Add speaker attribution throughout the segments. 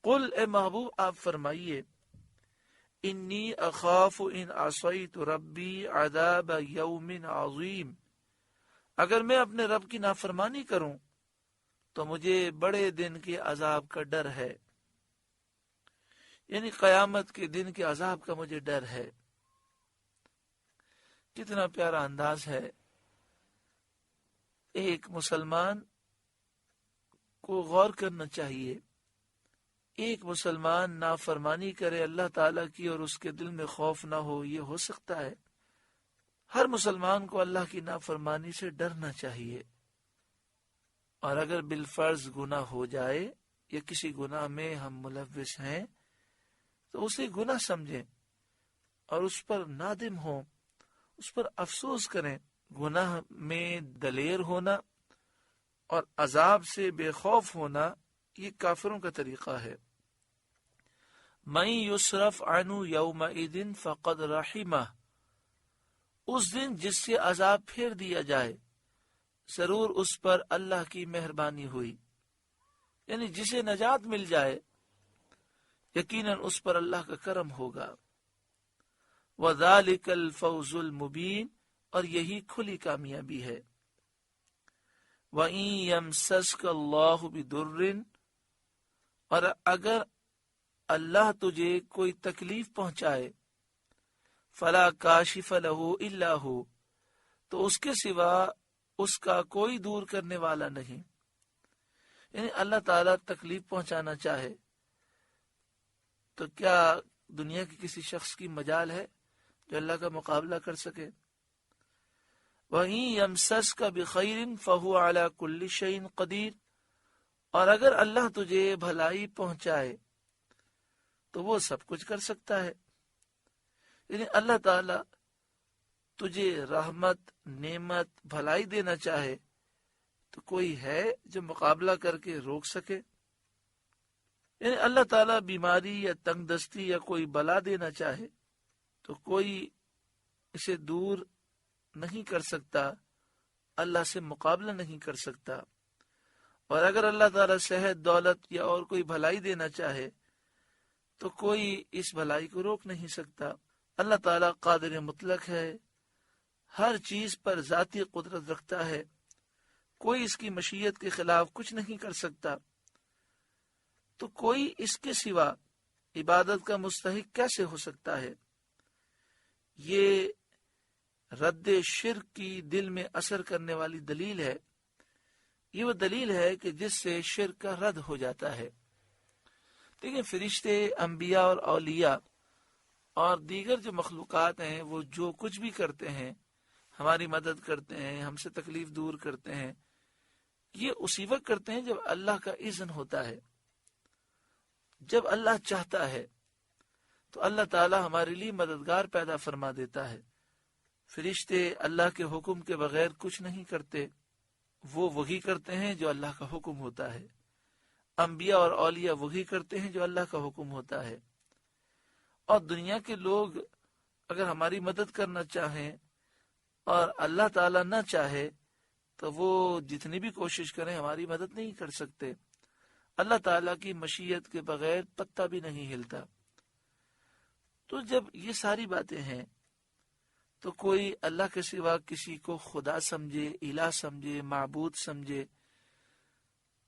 Speaker 1: قل اے محبوب آپ فرمائیے انی اخاف ان عصیت ربی عذاب یوم عظیم، اگر میں اپنے رب کی نافرمانی کروں تو مجھے بڑے دن کے عذاب کا ڈر ہے، یعنی قیامت کے دن کے عذاب کا مجھے ڈر ہے۔ کتنا پیارا انداز ہے۔ ایک مسلمان کو غور کرنا چاہیے، ایک مسلمان نافرمانی کرے اللہ تعالیٰ کی اور اس کے دل میں خوف نہ ہو، یہ ہو سکتا ہے؟ ہر مسلمان کو اللہ کی نافرمانی سے ڈرنا چاہیے، اور اگر بالفرض گناہ ہو جائے یا کسی گناہ میں ہم ملوث ہیں تو اسے گناہ سمجھیں اور اس پر نادم ہوں، اس پر افسوس کریں۔ گناہ میں دلیر ہونا اور عذاب سے بے خوف ہونا یہ کافروں کا طریقہ ہے۔ مَن یصرف عنہ یومئذ فقد رحمہ، اس دن جس سے عذاب پھیر دیا جائے ضرور اس پر اللہ کی مہربانی ہوئی، یعنی جسے نجات مل جائے یقیناً اس پر اللہ کا کرم ہوگا۔ وَذَلِكَ الْفَوْزُ الْمُبِينُ، اور یہی کھلی کامیابی ہے۔ وَإِن يَمْسَسْكَ اللَّهُ بِضُرٍّ، اور اگر اللہ تجھے کوئی تکلیف پہنچائے، فَلَا كَاشِفَ لَهُ إِلَّا هُوَ، تو اس کے سوا اس کا کوئی دور کرنے والا نہیں۔ یعنی اللہ تعالیٰ تکلیف پہنچانا چاہے تو کیا دنیا کے کسی شخص کی مجال ہے جو اللہ کا مقابلہ کر سکے؟ وَإِن يَمْسَسْكَ بِخَيْرٍ فَهُوَ عَلَى كُلِّ شَيْءٍ قَدِيرٌ، اور اگر اللہ تجھے بھلائی پہنچائے تو وہ سب کچھ کر سکتا ہے۔ یعنی اللہ تعالیٰ تجھے رحمت، نعمت، بھلائی دینا چاہے تو کوئی ہے جو مقابلہ کر کے روک سکے؟ یعنی اللہ تعالیٰ بیماری یا تنگ دستی یا کوئی بلا دینا چاہے تو کوئی اسے دور نہیں کر سکتا، اللہ سے مقابلہ نہیں کر سکتا۔ اور اگر اللہ تعالیٰ صحت، دولت یا اور کوئی بھلائی دینا چاہے تو کوئی اس بھلائی کو روک نہیں سکتا۔ اللہ تعالیٰ قادر مطلق ہے، ہر چیز پر ذاتی قدرت رکھتا ہے، کوئی اس کی مشیت کے خلاف کچھ نہیں کر سکتا، تو کوئی اس کے سوا عبادت کا مستحق کیسے ہو سکتا ہے؟ یہ رد شرک کی دل میں اثر کرنے والی دلیل ہے۔ یہ وہ دلیل ہے کہ جس سے شرک کا رد ہو جاتا ہے۔ دیکھیں، فرشتے، انبیاء اور اولیاء اور دیگر جو مخلوقات ہیں وہ جو کچھ بھی کرتے ہیں، ہماری مدد کرتے ہیں، ہم سے تکلیف دور کرتے ہیں، یہ اسی وقت کرتے ہیں جب اللہ کا اذن ہوتا ہے، جب اللہ چاہتا ہے تو اللہ تعالی ہمارے لیے مددگار پیدا فرما دیتا ہے۔ فرشتے اللہ کے حکم کے بغیر کچھ نہیں کرتے، وہ وہی کرتے ہیں جو اللہ کا حکم ہوتا ہے۔ انبیاء اور اولیاء وہی کرتے ہیں جو اللہ کا حکم ہوتا ہے۔ اور دنیا کے لوگ اگر ہماری مدد کرنا چاہیں اور اللہ تعالیٰ نہ چاہے تو وہ جتنی بھی کوشش کریں ہماری مدد نہیں کر سکتے۔ اللہ تعالیٰ کی مشیت کے بغیر پتہ بھی نہیں ہلتا۔ تو جب یہ ساری باتیں ہیں تو کوئی اللہ کے سوا کسی کو خدا سمجھے، الہ سمجھے، معبود سمجھے،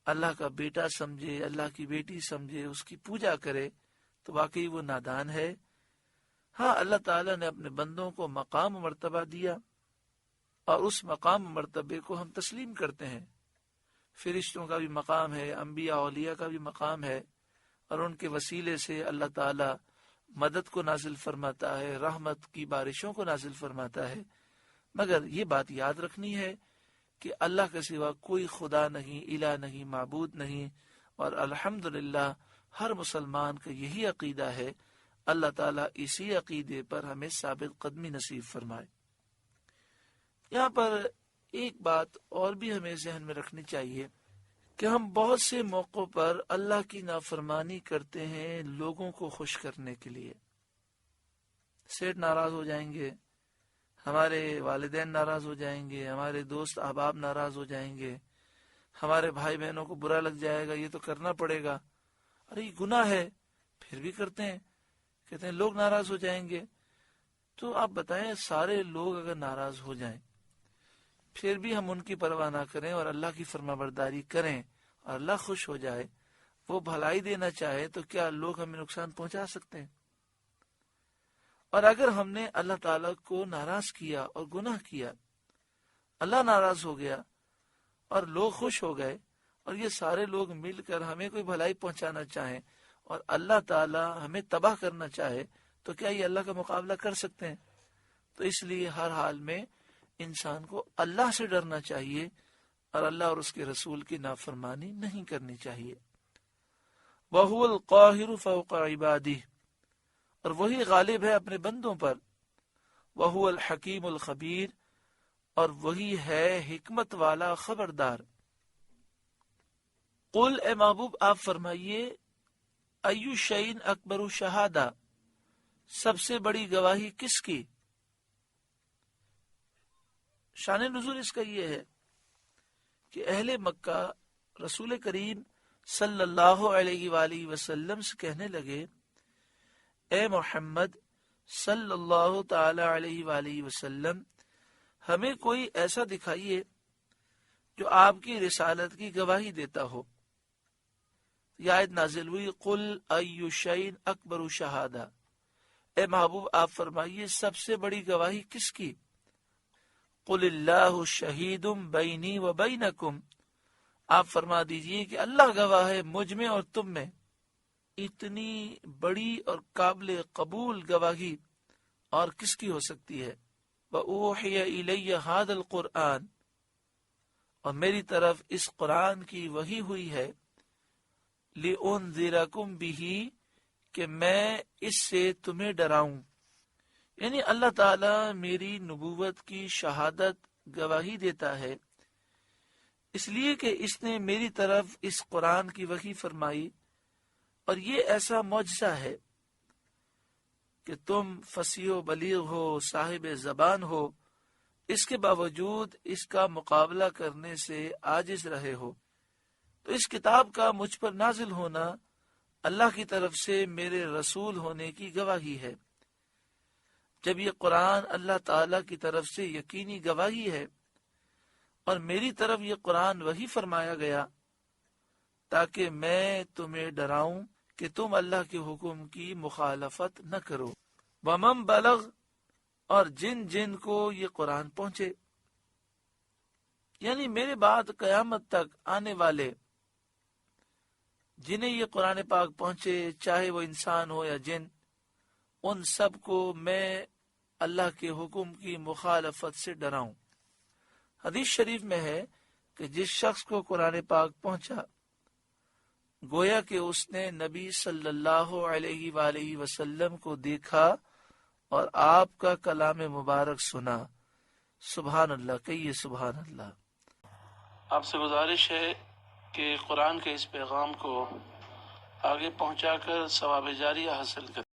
Speaker 1: اللہ کا بیٹا سمجھے، اللہ کی بیٹی سمجھے، اس کی پوجا کرے تو واقعی وہ نادان ہے۔ ہاں، اللہ تعالیٰ نے اپنے بندوں کو مقام و مرتبہ دیا اور اس مقام و مرتبے کو ہم تسلیم کرتے ہیں۔ فرشتوں کا بھی مقام ہے، انبیاء اولیاء کا بھی مقام ہے، اور ان کے وسیلے سے اللہ تعالیٰ مدد کو نازل فرماتا ہے، رحمت کی بارشوں کو نازل فرماتا ہے۔ مگر یہ بات یاد رکھنی ہے کہ اللہ کے سوا کوئی خدا نہیں، الہ نہیں، معبود نہیں، اور الحمدللہ ہر مسلمان کا یہی عقیدہ ہے۔ اللہ تعالیٰ اسی عقیدے پر ہمیں ثابت قدمی نصیب فرمائے۔ یہاں پر ایک بات اور بھی ہمیں ذہن میں رکھنی چاہیے کہ ہم بہت سے موقعوں پر اللہ کی نافرمانی کرتے ہیں لوگوں کو خوش کرنے کے لیے۔ سیٹ ناراض ہو جائیں گے، ہمارے والدین ناراض ہو جائیں گے، ہمارے دوست احباب ناراض ہو جائیں گے، ہمارے بھائی بہنوں کو برا لگ جائے گا، یہ تو کرنا پڑے گا، ارے یہ گناہ ہے، پھر بھی کرتے ہیں، کہتے ہیں لوگ ناراض ہو جائیں گے۔ تو آپ بتائیں سارے لوگ اگر ناراض ہو جائیں پھر بھی ہم ان کی پرواہ نہ کریں اور اللہ کی فرما برداری کریں اور اللہ خوش ہو جائے، وہ بھلائی دینا چاہے، تو کیا لوگ ہمیں نقصان پہنچا سکتے ہیں؟ اور اگر ہم نے اللہ تعالیٰ کو ناراض کیا اور گناہ کیا، اللہ ناراض ہو گیا اور لوگ خوش ہو گئے، اور یہ سارے لوگ مل کر ہمیں کوئی بھلائی پہنچانا چاہیں اور اللہ تعالیٰ ہمیں تباہ کرنا چاہے، تو کیا یہ اللہ کا مقابلہ کر سکتے ہیں؟ تو اس لیے ہر حال میں انسان کو اللہ سے ڈرنا چاہیے اور اللہ اور اس کے رسول کی نافرمانی نہیں کرنی چاہیے۔ وَهُوَ الْقَاهِرُ فَوْقَ عِبَادِهِ، اور وہی غالب ہے اپنے بندوں پر۔ وَهُوَ الْحَكِيمُ الْخَبِيرُ، اور وہی ہے حکمت والا خبردار۔ قل، اے محبوب آپ فرمائیے، ایو شیء اکبر شہادہ، سب سے بڑی گواہی کس کی؟ شان نزول اس کا یہ ہے کہ اہل مکہ رسول کریم صلی اللہ علیہ وآلہ وسلم سے کہنے لگے، اے محمد صلی اللہ تعالی علیہ وآلہ وسلم، ہمیں کوئی ایسا دکھائیے جو آپ کی رسالت کی گواہی دیتا ہو۔ یہ آیت نازل ہوئی، قل ایو شیء اکبر شہادہ، اے محبوب آپ فرمائیے سب سے بڑی گواہی کس کی؟ قل اللہ شہید بینی و بینکم، آپ فرما دیجئے کہ اللہ گواہ ہے مجھ میں اور تم میں۔ اتنی بڑی اور قابل قبول گواہی اور کس کی ہو سکتی ہے؟ وَأُوحِيَ إِلَيَّ هَذَا الْقُرْآنِ، اور میری طرف اس قرآن کی وحی ہوئی ہے، لِأُنذِرَكُمْ بِهِ، کہ میں اس سے تمہیں ڈراؤں۔ یعنی اللہ تعالیٰ میری نبوت کی شہادت گواہی دیتا ہے اس لیے کہ اس نے میری طرف اس قرآن کی وحی فرمائی، اور یہ ایسا معجزہ ہے کہ تم فصیح و بلیغ ہو، صاحب زبان ہو، اس کے باوجود اس کا مقابلہ کرنے سے عاجز رہے ہو۔ تو اس کتاب کا مجھ پر نازل ہونا اللہ کی طرف سے میرے رسول ہونے کی گواہی ہے۔ جب یہ قرآن اللہ تعالیٰ کی طرف سے یقینی گواہی ہے اور میری طرف یہ قرآن وحی فرمایا گیا تاکہ میں تمہیں ڈراؤں کہ تم اللہ کے حکم کی مخالفت نہ کرو۔ ومن بلغ، اور جن جن کو یہ قرآن پہنچے، یعنی میرے بعد قیامت تک آنے والے جنہیں یہ قرآن پاک پہنچے، چاہے وہ انسان ہو یا جن، ان سب کو میں اللہ کے حکم کی مخالفت سے ڈراؤں۔ حدیث شریف میں ہے کہ جس شخص کو قرآن پاک پہنچا گویا کہ اس نے نبی صلی اللہ علیہ وآلہ وسلم کو دیکھا اور آپ کا کلام مبارک سنا۔ سبحان اللہ، کہیے سبحان اللہ۔ آپ سے گزارش ہے کہ قرآن کے اس پیغام کو آگے پہنچا کر ثواب جاریہ حاصل کریں۔